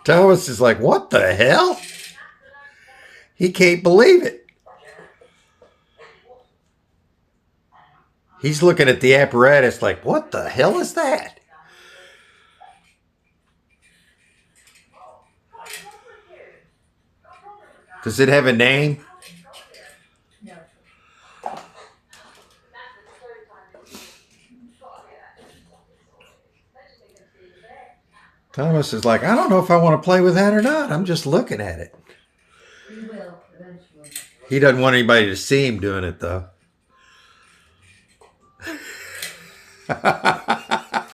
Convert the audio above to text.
Thomas is like, what the hell? He can't believe it. He's looking at the apparatus like, what the hell is that? Does it have a name? Thomas is like, I don't know if I want to play with that or not. I'm just looking at it. We will eventually. He doesn't want anybody to see him doing it, though.